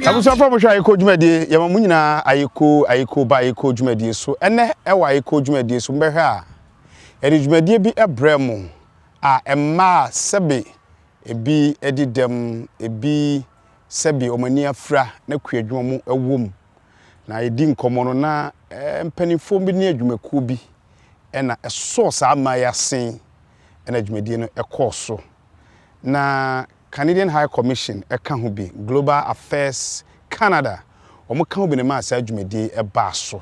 Abusa from Ayekoo dwumadi yema munyina Ayekoo ba Ayekoo dwumadi so ene ewa Ayekoo dwumadi so mbehwe a eri dwumadi bi ebremu a emma sebe ebi edidem ebi sebe omani afra na kuadwuma mu ewom na edi nkomo no na mpanifo bi ne adwumaku bi ena eso sa amaya sen ena dwumadi no ekoso na Canadian High Commission eka ho bi Global Affairs Canada omo ka ho bi ne ma asa dwumadi eba so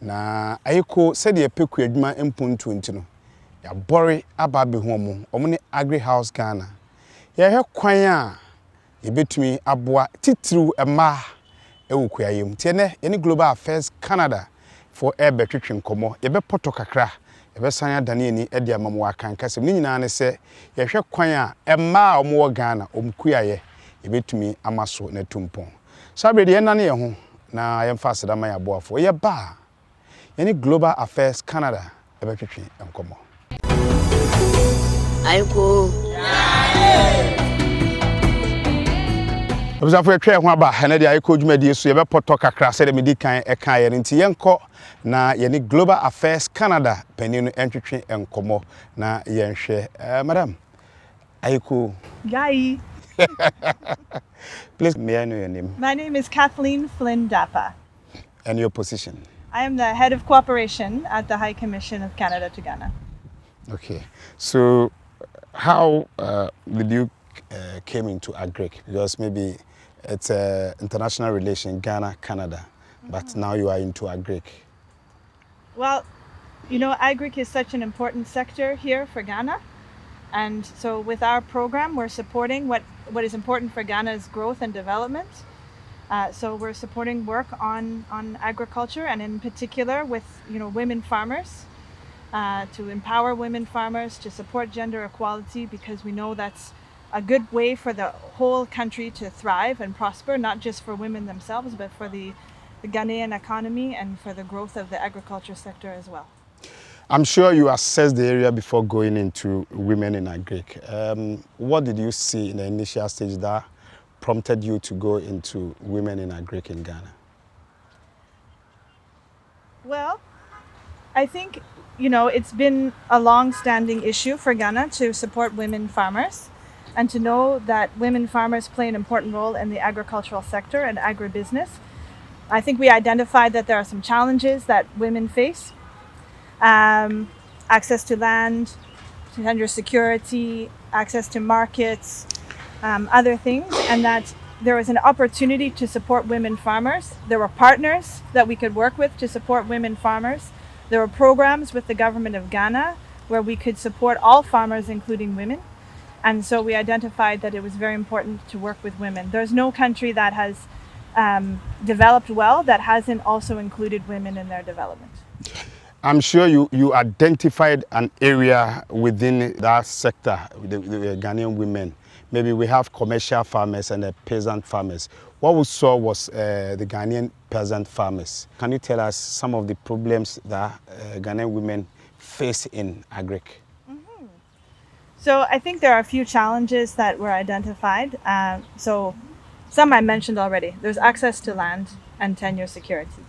na Ayekoo said ye peku adwuma empuntu ntino ya bori aba be ho omo ne Agric House Ghana ye hwe kwan a ye betumi aboa titiriu ema ewukuyayem tie ne ye ne Global Affairs Canada for ebe twetwe nkomo ye be poto kakra ebe san adane ani ede amamo akan kasem ni nyina ne se ye hwe kwan a ema omo Ghana omkuyaye ye betumi amaso na tumpon sabrede ye nane ye ho na ye mfa sedama ya boafo ye ba ye ne Global Affairs Canada ebe twetwe nkomo Ayekoo Obza for twa ho aba ene de Ayekoo dwumadi so ye be poto kakra se de medikan eka ye nti yenko na ye ne Global Affairs Canada peninu entwetwe enkomo na yenhwe madam Ayekoo Guy. Please may I know your name? My name is Kathleen Flynn Dappa. And your position? I am the head of cooperation at the High Commission of Canada to Ghana. Okay. So how did you came into Agric? Because maybe it's a international relation, Ghana, Canada, but now you are into Agric. Well, you know, Agric is such an important sector here for Ghana. And so with our program, we're supporting what is important for Ghana's growth and development. So we're supporting work on agriculture and in particular with, you know, women farmers, to empower women farmers, to support gender equality, because we know that's a good way for the whole country to thrive and prosper, not just for women themselves, but for the Ghanaian economy and for the growth of the agriculture sector as well. I'm sure you assessed the area before going into women in Agric. What did you see in the initial stage that prompted you to go into women in Agric in Ghana? Well, I think, you know, it's been a long-standing issue for Ghana to support women farmers and to know that women farmers play an important role in the agricultural sector and agribusiness. I think we identified that there are some challenges that women face. Access to land, gender security, access to markets, other things, and that there was an opportunity to support women farmers. There were partners that we could work with to support women farmers. There were programs with the government of Ghana where we could support all farmers, including women. And so we identified that it was very important to work with women. There's no country that has developed well that hasn't also included women in their development. I'm sure you identified an area within that sector, the Ghanaian women. Maybe we have commercial farmers and the peasant farmers. What we saw was the Ghanaian peasant farmers. Can you tell us some of the problems that Ghanaian women face in Agric? Mm-hmm. So I think there are a few challenges that were identified. So some I mentioned already. There's access to land and tenure security.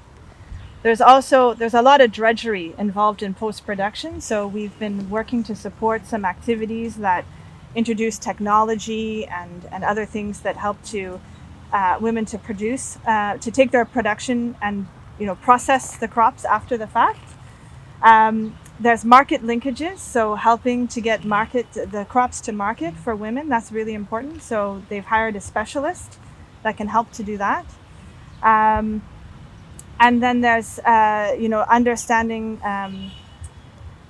There's a lot of drudgery involved in post-production. So we've been working to support some activities that introduce technology and other things that help to women to produce, to take their production and, you know, process the crops after the fact. There's market linkages, so helping to get the crops to market for women. That's really important. So they've hired a specialist that can help to do that. And then there's, you know, understanding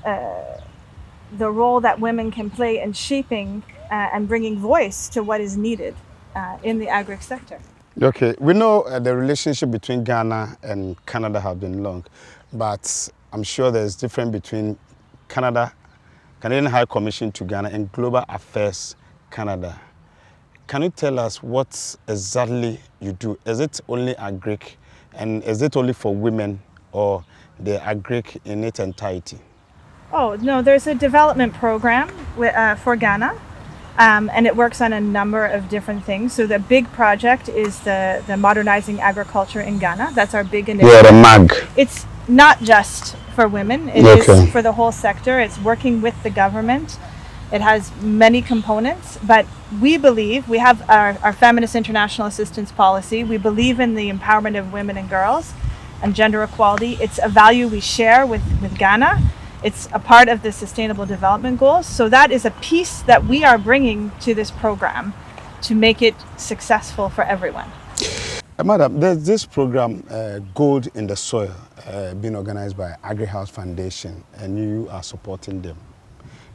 the role that women can play in shaping and bringing voice to what is needed in the agric sector. Okay, we know the relationship between Ghana and Canada have been long, but I'm sure there's difference between Canadian High Commission to Ghana and Global Affairs Canada. Can you tell us what exactly you do? Is it only Agric? And is it only for women or the Agric in its entirety? Oh, no, there's a development program for Ghana And it works on a number of different things. So the big project is the Modernizing Agriculture in Ghana. That's our big initiative. Yeah, the MAG. It's not just for women. It Okay. is for the whole sector. It's working with the government. It has many components, but we believe, we have our Feminist International Assistance Policy. We believe in the empowerment of women and girls and gender equality. It's a value we share with Ghana. It's a part of the Sustainable Development Goals. So that is a piece that we are bringing to this program to make it successful for everyone. Madam, there's this program, Gold in the Soil, being organized by Agric Foundation, and you are supporting them.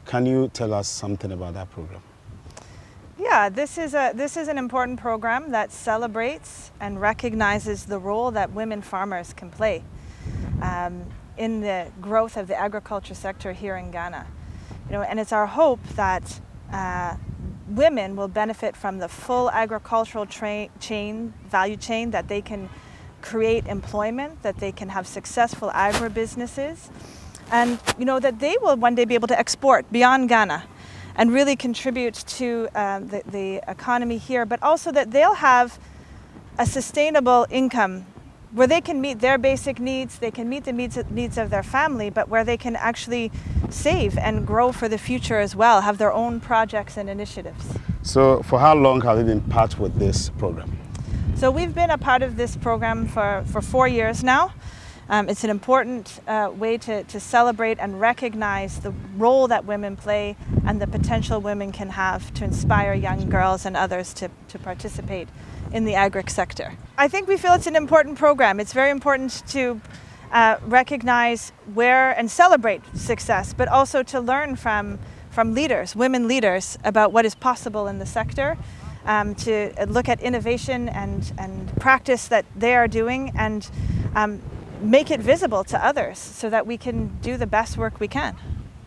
Can you tell us something about that program? Yeah, this is an important program that celebrates and recognizes the role that women farmers can play in the growth of the agriculture sector here in Ghana. You know, and it's our hope that women will benefit from the full agricultural value chain, that they can create employment, that they can have successful agribusinesses, and you know that they will one day be able to export beyond Ghana and really contribute to the economy here, but also that they'll have a sustainable income where they can meet their basic needs, they can meet the needs of their family, but where they can actually save and grow for the future as well, have their own projects and initiatives. So for how long have you been part with this program? So we've been a part of this program for 4 years now. It's an important way to celebrate and recognize the role that women play and the potential women can have to inspire young girls and others to participate in the agric sector. I think we feel it's an important program. It's very important to recognize where and celebrate success, but also to learn from leaders, women leaders, about what is possible in the sector, to look at innovation and practice that they are doing, and make it visible to others so that we can do the best work we can.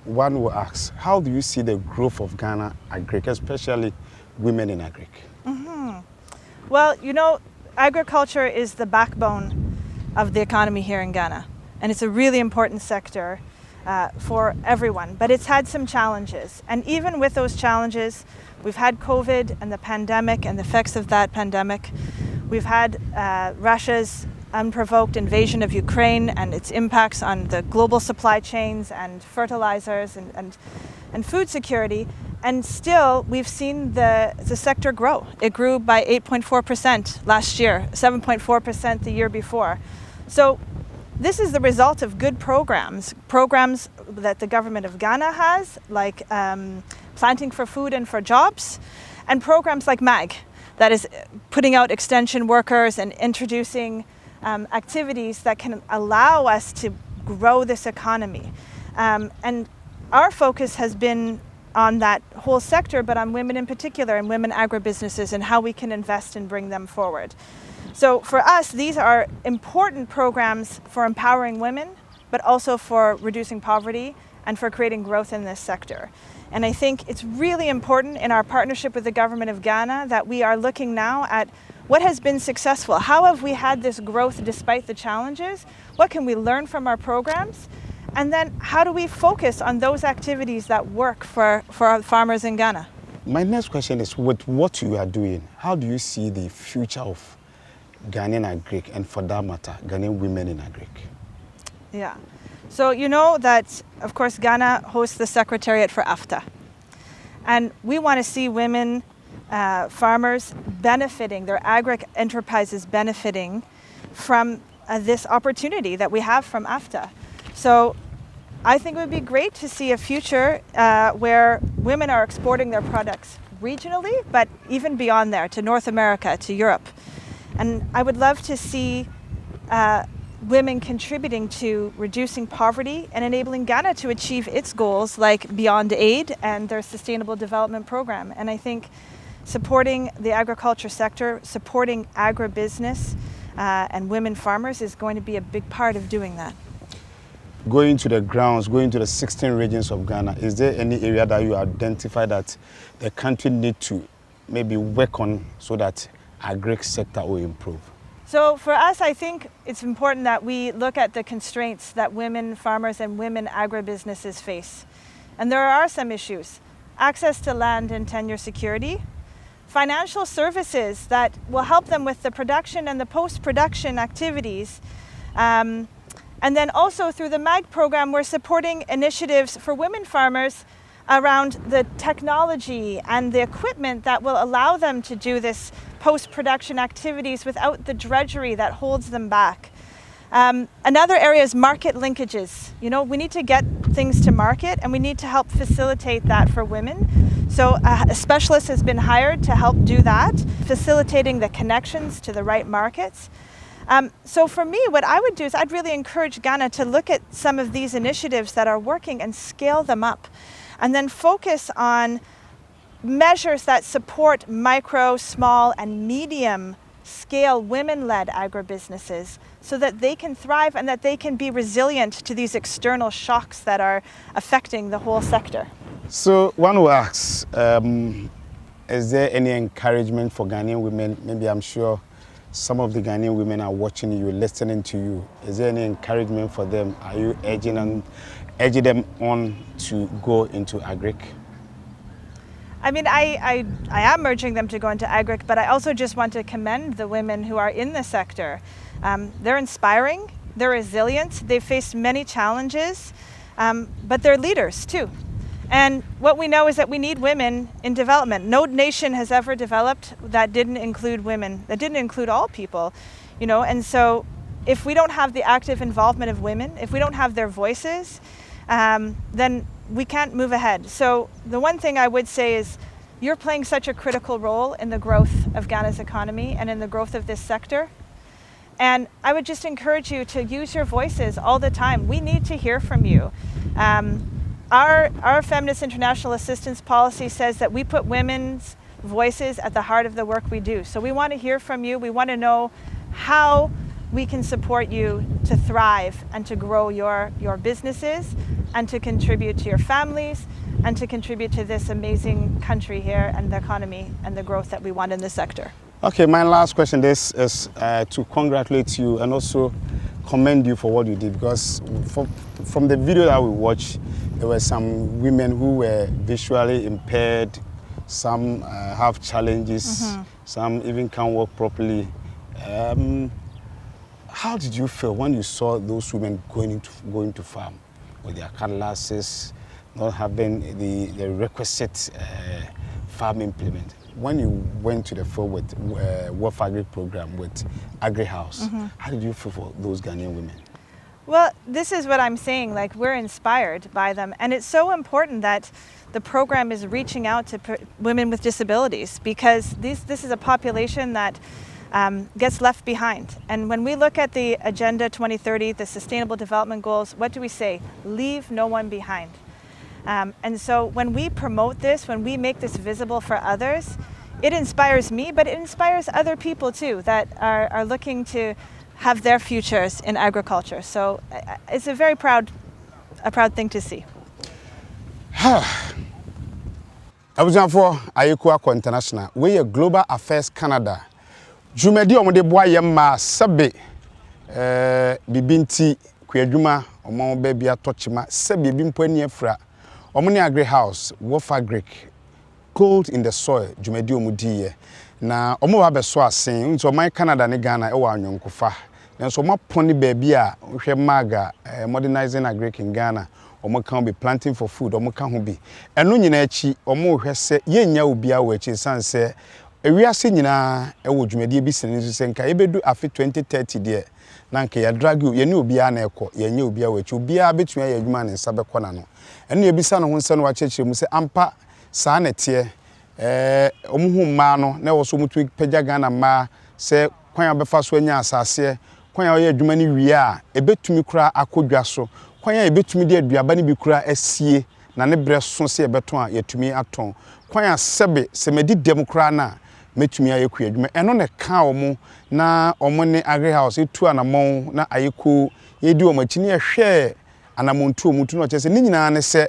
One will ask, how do you see the growth of Ghana Agric, especially women in Agric? Well, you know, agriculture is the backbone of the economy here in Ghana, and it's a really important sector for everyone, but it's had some challenges. And even with those challenges, we've had COVID and the pandemic and the effects of that pandemic. We've had Russia's unprovoked invasion of Ukraine and its impacts on the global supply chains and fertilizers and food security. And still, we've seen the sector grow. It grew by 8.4% last year, 7.4% the year before. So this is the result of good programs that the government of Ghana has, like Planting for Food and for Jobs, and programs like MAG, that is putting out extension workers and introducing activities that can allow us to grow this economy. And our focus has been on that whole sector, but on women in particular, and women agribusinesses, and how we can invest and bring them forward. So for us, these are important programs for empowering women, but also for reducing poverty and for creating growth in this sector. And I think it's really important in our partnership with the government of Ghana that we are looking now at what has been successful. How have we had this growth despite the challenges? What can we learn from our programs? And then how do we focus on those activities that work for our farmers in Ghana? My next question is, with what you are doing, how do you see the future of Ghanaian Agric, and for that matter, Ghanaian women in Agric? Yeah. So you know that, of course, Ghana hosts the Secretariat for AFTA. And we want to see women farmers benefiting, their agric enterprises benefiting from this opportunity that we have from AFTA. So I think it would be great to see a future where women are exporting their products regionally, but even beyond there, to North America, to Europe. And I would love to see women contributing to reducing poverty and enabling Ghana to achieve its goals, like Beyond Aid and their Sustainable Development Program. And I think supporting the agriculture sector, supporting agribusiness and women farmers is going to be a big part of doing that. Going to the grounds, going to the 16 regions of Ghana, is there any area that you identify that the country need to maybe work on so that agric sector will improve? So for us, I think it's important that we look at the constraints that women farmers and women agribusinesses face. And there are some issues. access to land and tenure security, financial services that will help them with the production and the post-production activities. And then also through the MAG program, we're supporting initiatives for women farmers around the technology and the equipment that will allow them to do this post-production activities without the drudgery that holds them back. Another area is market linkages. You know, we need to get things to market and we need to help facilitate that for women. So a specialist has been hired to help do that, facilitating the connections to the right markets. So for me, what I would do is I'd really encourage Ghana to look at some of these initiatives that are working and scale them up, and then focus on measures that support micro, small, and medium scale women-led agribusinesses so that they can thrive and that they can be resilient to these external shocks that are affecting the whole sector. So one who asks, is there any encouragement for Ghanaian women? Maybe I'm sure some of the Ghanaian women are watching you, listening to you. Is there any encouragement for them? Are you urging them on to go into Agric? I mean, I am urging them to go into Agric, but I also just want to commend the women who are in the sector. They're inspiring, they're resilient, they've faced many challenges, but they're leaders too. And what we know is that we need women in development. No nation has ever developed that didn't include women, that didn't include all people, you know. And so if we don't have the active involvement of women, if we don't have their voices, then we can't move ahead. So the one thing I would say is you're playing such a critical role in the growth of Ghana's economy and in the growth of this sector. And I would just encourage you to use your voices all the time. We need to hear from you. Our Feminist International Assistance Policy says that we put women's voices at the heart of the work we do. So we want to hear from you. We want to know how we can support you to thrive and to grow your businesses and to contribute to your families and to contribute to this amazing country here and the economy and the growth that we want in the sector. Okay, my last question is to congratulate you and also commend you for what you did, because from the video that we watched, there were some women who were visually impaired, some have challenges, some even can't walk properly. How did you feel when you saw those women going to farm with their cutlasses, not having the requisite farm implement? When you went to the field with Wolf Agric program with Agri House, how did you feel for those Ghanaian women? Well, this is what I'm saying, like we're inspired by them. And it's so important that the program is reaching out to women with disabilities, because this is a population that gets left behind. And when we look at the Agenda 2030, the Sustainable Development Goals, what do we say? Leave no one behind. And so when we promote this, when we make this visible for others, it inspires me, but it inspires other people too that are looking to have their futures in agriculture. So it's a very proud thing to see. Abuzanfo Ayekoo International, we are Global Affairs Canada. Jumedi omode boa yemma sabe bibinti kwadwuma omo ba bia tochima sabe bimpo ani afra omone Agri House Wolf Agric Gold in the Soil jumedi omudiye na omo ba beso asen nti oman Canada ne Ghana e wa anwonkofa nanso maponi ba bia hwe maga Modernizing Agric in Ghana omo kan be planting for food omo kan ho bi eno nyina achi omo hwe se yenya obi a wa achi sanse ewiase nyina ewo dwumade bi sene nso senka ebedu afi 2030 de na nka ya drag ye ne obi a na ekọ ye nya obi a wachi obi a betua ya adwuma ne nsa bekọ na no eno ebisa no ho nse no wa chechire mu se ampa saa na tie omuhu mma no na wo so mutu pagya Ghana ma se kwan abefa so anya asase kwan ya adwuma ni wie a ebetumi kura akodwa so kwan ya ebetumi de aduaba ni bi kura asie na ne bre so se ebeton a yetumi aton kwan ya sebe se medi demokra na metumi Ayekoo adwuma eno ne ka omo na omo ne Agri House etu anamon na Ayekoo yedi omachi ne hwe anamontu omutu no chese ni nyina ne se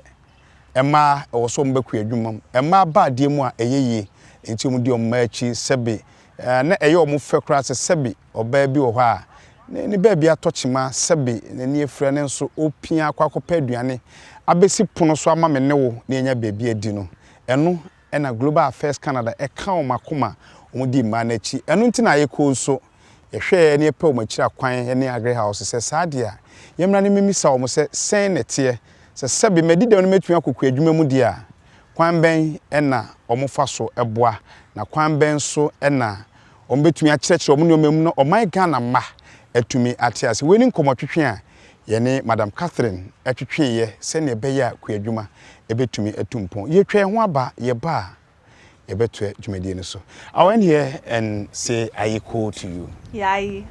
ema ewoso mbekua adwuma ema ba de mu a eyeye enti omu di omma achi sebe na eye omu fekra se sebe oba bi wo hɔ a ne ba bi atochima sebe ne efra ne nso opia akwakopa aduane abesi pono so ama me ne wo na enya ba bi adi no eno na Global Affairs Canada eka o makoma o di ma na chi eno nti na Ayekoo so yehwe ne pe o machira kwan ne Agric house se saade a yemra ne memisa o mo se sen nete se sebe medide no metumi akokua adwuma mu dia kwan ben na o mo fa so eboa na kwan ben so na o betumi a kyerɛkyerɛ o mo ne mu no o my Ghana ma atumi atiase weni nkomotwetwe a yene Madam Catherine atwetwe se ne be ya kuadwuma ebetumi atumpon ye twa ho aba ye ba ye beto dwumadie no so I went here and say Ayekoo to you. Yai.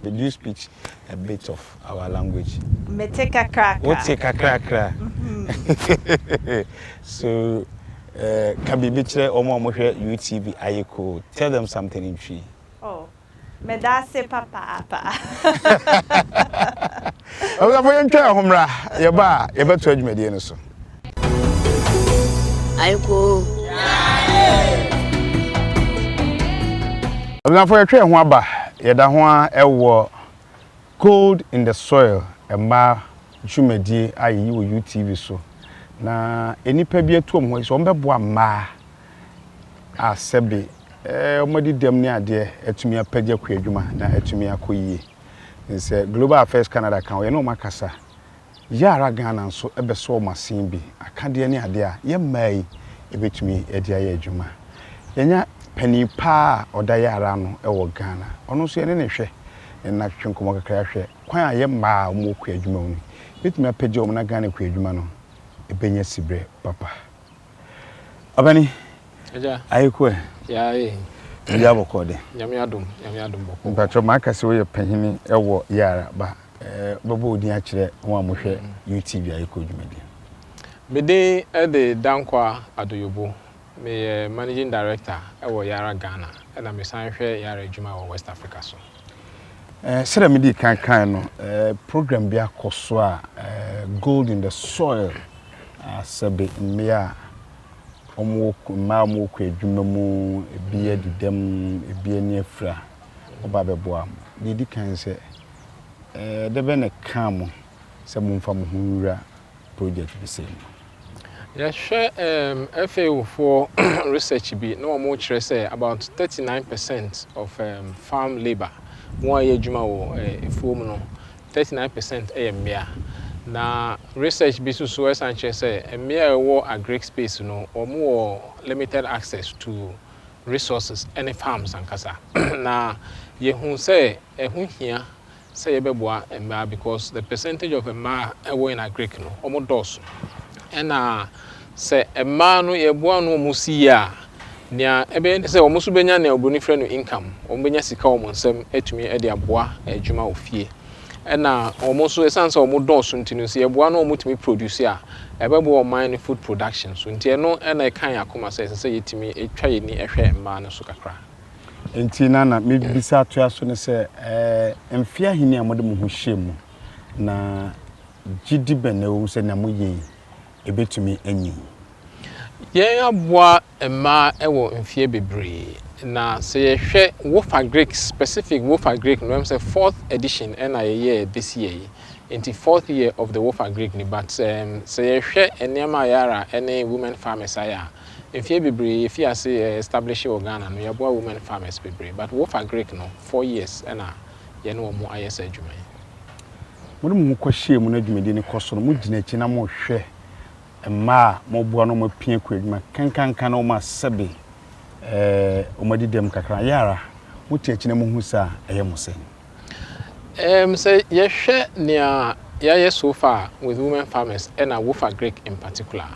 Did you speak a bit of our language? Meteka krakra. What's a krakra? So kabi bichre omo mohwe UTV Ayekoo. Tell them something in Twi. Oh. Medase papa. Oga for yentwa homra ye ba ye beto adwumadie no so. Ayekoo. Oga for yetwa ho aba ye da ho a ewo gold in the soil emma dwumadie ayi wo UTV so na enipa bi atuom ho so ombeboa ma a sebe omadi dem ne ade atumi apagya kwa adwuma na atumi akoyie nse Global Affairs Canada kan ye no makasa yara Ghana nso ebeso masin bi akade ne ade a ye mai ebetumi edi aye adwuma yenya panipa oda yara no ewo Ghana ono so ye ne hwe na twenkomo kakra hwe kwan aye ma mo kwa adwuma mu betumi apagya o na Ghana kwa adwuma no ebenya sibre papa abani Eja Ayekoo ya bokode nyame adom boko mpatro makase wo ye pahini ewo yara ba babo odi a kire ho amohwe UTV Ayekoo dwumadi mede de dankwa adoyobo me managing director ewo yara Ghana na me san hwe yara adwuma wo West Africa so sera medi kan no program bi akoso a gold in the soil asabe mmea omo ma mo kwa adwuma mu ebi adidam ebi ani afra oba beboa dedi kan se de be ne kam se mo mfa mo hunura project bi se ya hwe FAO for research bi no mo kire say about 39% of farm labor mo aye adwuma wo efuom no 39% mmea na research bi so essentially say emia wo agric space no omo limited access to resources any farms ankasa na ye hu say ehu hia say yebeboa emma because the percentage of emma ewo in agric no omo dos na say emma no yeboa no musi ya nia ebe say omo so benya na obroni frɛ no income omo benya sika omo nsem etumi e de aboa adwuma ofie na almost essence omo dɔɔso ntinu se yeboa no omo timi produce a ebebo o mine food production so nti no na kan akoma se yetimi etwa yeni ehwe mma no so kakra enti na me bisa to aso ne se emfia hini amode mo ho hyemu na gidi bene wo se na mo ye ebetumi anyi ye aboa mma ewo mfie bebre na se yehwe Wolf Agric specific Wolf Agric no am say 4th edition and a year this year into 4th year of the Wolf Agric ni but se yehwe enema yara any women farmers aya mfie bebre if you say establish Ghana no yeboa women farmers bebre but Wolf Agric no 4 years and ye no mo ayesa adwuma mo mo kwahie mu na adwumadi ni koso no mo gina chi na mo hwe ma mo boa no mo pie kwa adwuma kankan na o ma sebe omadi dem kakra yara mutiachi na muhusa eyemose say yehwe nia ya so far with women farmers and a Wolf Agric in particular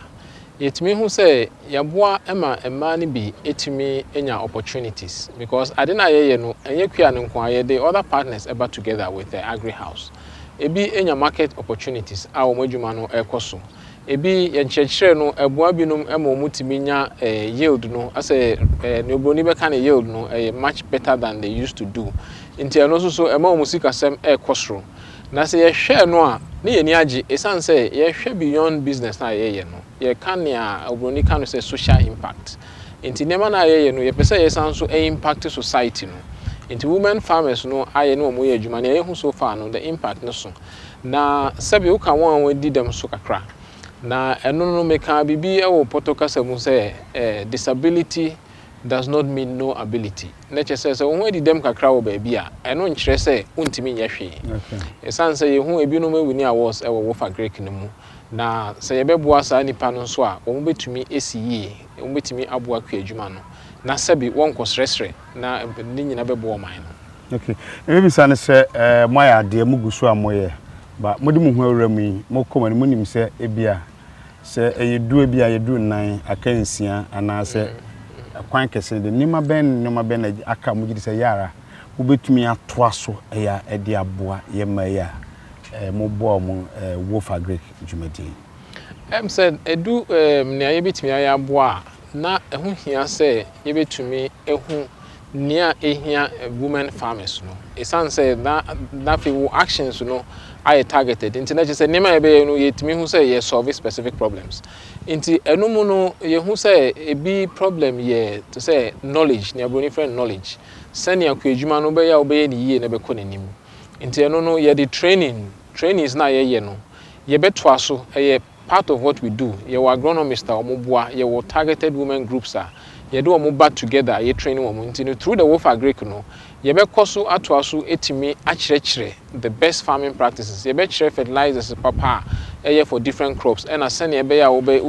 yetimi hu say yaboa ema ni bi etimi enya opportunities because adena ye no enye kwia ne nko aye the other partners eba together with the Agric house ebi enya market opportunities a omadwuma no ekoso ebi yenchechire no eboa binum ema omutimi nya yield no ase ne obroni be kan yield no much better than they used to do nti eno so ema omusika sem ekosro na se yehwe no a ne yeni age esan se yehwe beyond business na ye no ye kan ya obroni kan say social impact nti nema na ye no ye pese yesan so impact society no nti women farmers no aye no omo ye adwuma na ye hu so far no the impact no so na sabi uka won di dem so kakra na eno no meka bibi e wo potokasa mu say disability does not mean no ability. Nature says so when dem kakra wo ba bia eno nkyere say untimi nya hwe. Okay. Esan say ye hu ebi no mawuni awards e wo Agric no mu. Na say ye beboa sa nipa no so a wo betumi esiye, wo betumi aboa kwa adwuma no. Na sebi won kosresre na ni nyina beboa man no. Okay. Maybe san say moya de mugusu amoye. Ba modi mu hu awramu yi mo komani mo nim say ebia say eyedu ebia yedu nan akansia ana say kwan kese de nima ben aka mu gidi say yara wo betumi atoa so ya ede aboa ye maya mo bo mo Wolf Agric dwumadi said edu ne aye betumi aye aboa na ehu hia say ye betumi ehu nia ehia women farmers no esan say that few actions no are targeted internet say nima ebe no yetimi hu say ye solve specific problems inti enumu no ye hu say ebi problem ye to say knowledge ne abro different knowledge sani akwadwuma no be ya obeye ni yie na be ko nanim inti eno no ye the training is na ye no ye betwa so ye part of what we do ye wa agronomist omoboa ye wo targeted women groups ye do omo back together ye training omo inti through the Wolf Agric no ye be koso atoaso etimi akyerɛkyerɛ the best farming practices ye be kyerɛ fertilizers papa for different crops and asane ye be ya ube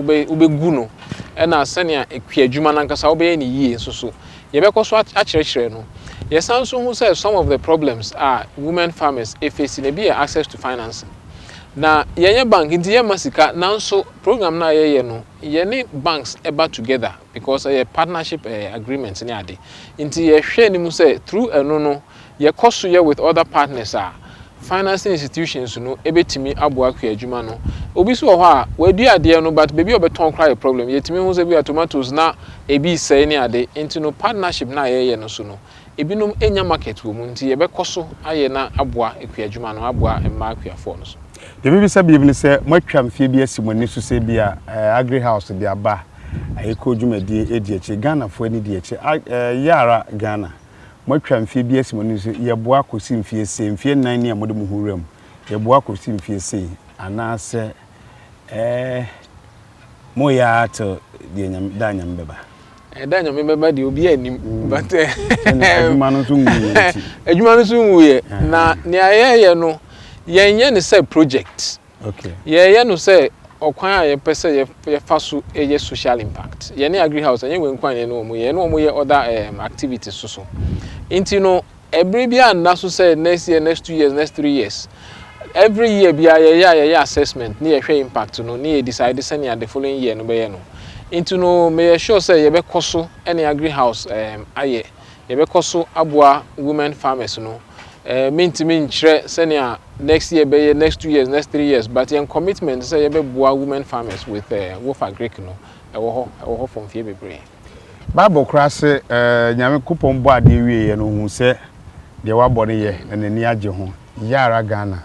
no and asane ekwadwuma nankasa obe ni yie so ye be koso akyerɛkyerɛ no ye san so hu say some of the problems are women farmers facing e be access to financing. Na yenye bank inti ye masika nanso program na ye no ye ne banks eba together because a partnership agreement ni ade inti ye hwe ni mu say through eno no ye koso ye with other partners financing institutions no ebetimi aboa kwa adwuma no obi so ho a wadu ade no but baby obeton cry problem yetimi hu say bi tomatoes na ebi sai ni ade inti no partnership na ye no so no ebinom enya market wo mu inti ye be koso aye na aboa kwa adwuma no aboa emma kwa fo no so. The baby said, even say, my tramphibia simon to say, be a agri house, the aba. Ayekoo dwumadi EDH Ghana for any DH. Yara Ghana. My tramphibia simon is ye boa kosim fie say, fear 9 year modem hurum. Ye boa kosim fie say, and I say, moya to the Danyam Beba. Danyam Beba, the Obi, but a man soon, na near no. Ye no say project. Okay. Ye no say okwan ye pese ye faso ye social impact. Ye ne agri house ye we nkwan ye no mo ye other activities so. Inti no every bia na so say next year, next 2 years, next 3 years. Every year bia ye assessment ni ye hwe impact no ni ye decide say the following year no be ye no. Inti no me sure say ye be koso any agri house aye. Ye be koso aboa women farmers no. Mean senior next year be next 2 years, next 3 years, but in commitment say you be boa women farmers with Wolf Agric no ewo from fie bebre. Bible cross nyame kupon bo ade wie no hu se de wa bone ye na nani age ho Yara Ghana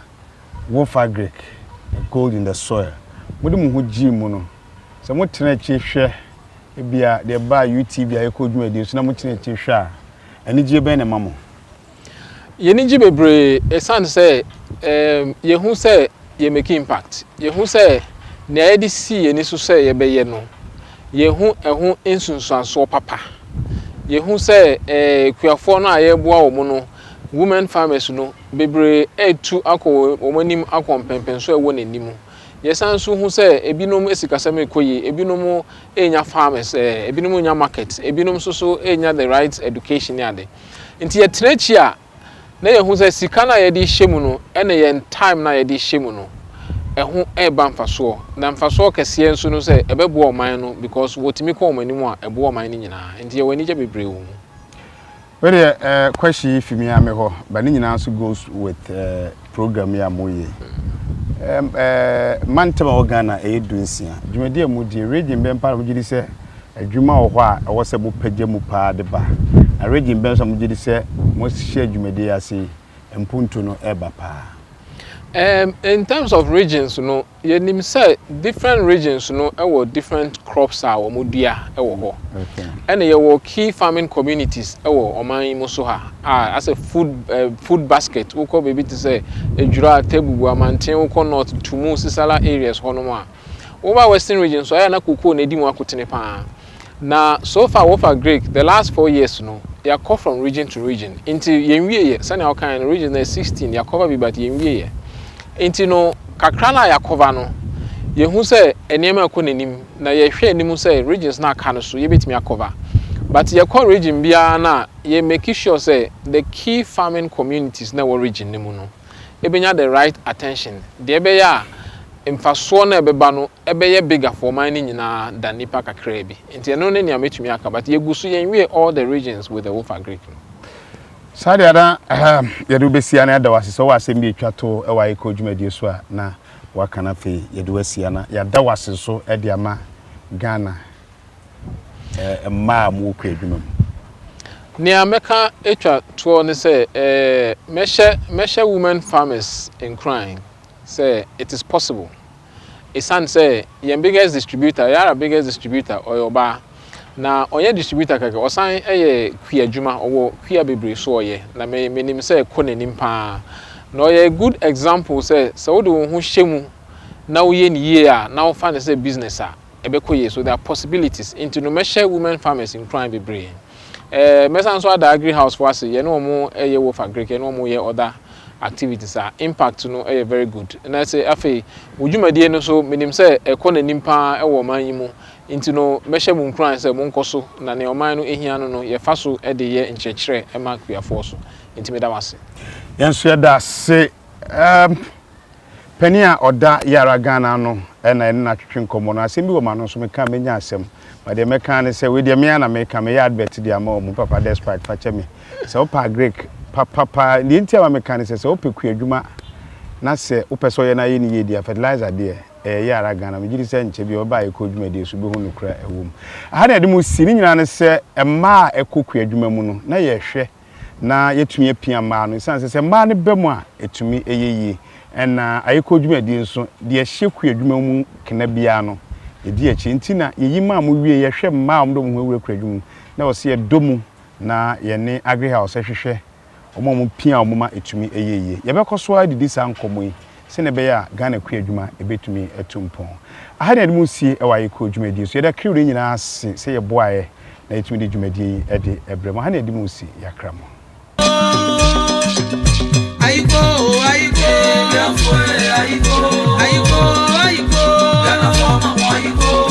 Wolf Agric gold in the soil mode mu ho gi mu no se mo tena chi hwe e bia de ba UTB Ayekoo dwumadi so na mo tena chi hwe a ani gi be ne mamo. Yeniji bebre esan say ye hu say ye make impact ye hu say na ye di si ye ni so say ye be ye no ye hu ehu insunsuanso papa ye hu say kuafo no aye boa wo no women farmers no bebre etu akọ omanim akompempen so ewo nanim ye san so hu say ebinom esikasam ekoyi ebinom enya farmers ebinom nya market ebinom so enya the right education ade nti ye trechi a na ye hu say sika na ye di hyemu no ene ye time na ye di hyemu no ehu eba mfaso na mfaso kese enso no say ebebo oman no because wotimi ko omanimu a ebo oman ni nyina nti ye wani je bebre wo well question if me am ho but ni nyina also goes with program ya moye mantama Ghana edunsia dwumadi amudi region be mpa mo gidi say adwuma wo ho a wo se mo pagya mu pa de ba a region be so mo gidi say mo share dwumadi ase mpuntu no eba pa. In terms of regions, you know, you say different regions, you know, different crops are dua okay. And you key farming communities oman musoha as a food basket. We baby to say a jura table mantin north to move sisala areas honoma. over Western region, so I na kuku na di mu akotene pa. Na so far with Agric, the last 4 years no, you cover from region to region. Into yenwie, sani kind region na 16, you cover bi but yenwie. Into no kakrana ya cover no. Ye hu say enema ko nanim na ye hwe anim say regions na aka no so ye betimi cover. But ye call region bia na ye make sure say the key farming communities na wo region ni mu no. Ebenya the right attention. De ebe ya mfaso na ebeba no ebeye bigger for mining nyina than nipa kakra bi. Nti eno ne nia metumi aka but ye gusu ye nwe all the regions with the wolf agric. Sadi ada ye do besia na da wase so wase mbi twato e wa Ayekoo dwumadie so a na wakana fe ye do asia na ya da wase so e de ama Ghana ma mu kwa adwuma mu. Nia meka etwa to ne say meshe women farmers in crying say it is possible. It's say your biggest distributor, you are a biggest distributor or your bar. Na onye distributor kaka osan eye kwi adwuma owo kwi abebre so oye na me nim say ko nanim pa na oye good example say so do ho hyemu na wo ye ni ye a na wo fa ne say business a ebekoye so there are possibilities into no measure women farmers in crime bebre mesan so ada agri house for us ye no mo eye wo fa agric ye no mo ye other activities are impact no very good and I say afi wudwumadie no so menim say ko nanim pa e wo man yimu into no measure mun kran say mun koso na ne oman no ehia no ye fa so e de ye nkyekere e mark we afo so into me da wase yenso ya da se penia oda yara Ghana no e na twetwe nkomo no asem bi wo ma no so meka menya asem but de meka ne say we de me na meka me ya advert de ama mu papa despite fa cheme say opa Agric papa ni ntia wa meka ne say opeku adwuma na se opeso ye na ye ni ye dia fertilizer de yara Ghana me giri se nche bi oba Ayekoo dwumadie so be hu nokra ewom aha na de mu si ni nyina ne se ma ekoku adwuma mu no na ye hwe na yetumi apia ma no san se ma ne bemu a etumi eyeye na Ayekoo dwumadie nso de hyeku adwuma mu kena bia no edi echi ntina yeyi ma mu wie ye hwe ma am do mu hwewure kra adwuma na wo se ye domu na ye ne agri house hwehwe omo mu pia omo ma etumi eyeye ye be koso adidi san komo yi sene be ya Ghana ku adwuma ebetumi etumpon aha na mu sie e wa Ayekoo dwumadie so ye da kriwe nyina ase se ye boaye na etumi de dwumadie e de ebrem aha na mu sie yakramo Ayekoo Ayekoo Ghana for Ayekoo Ghana for Ayekoo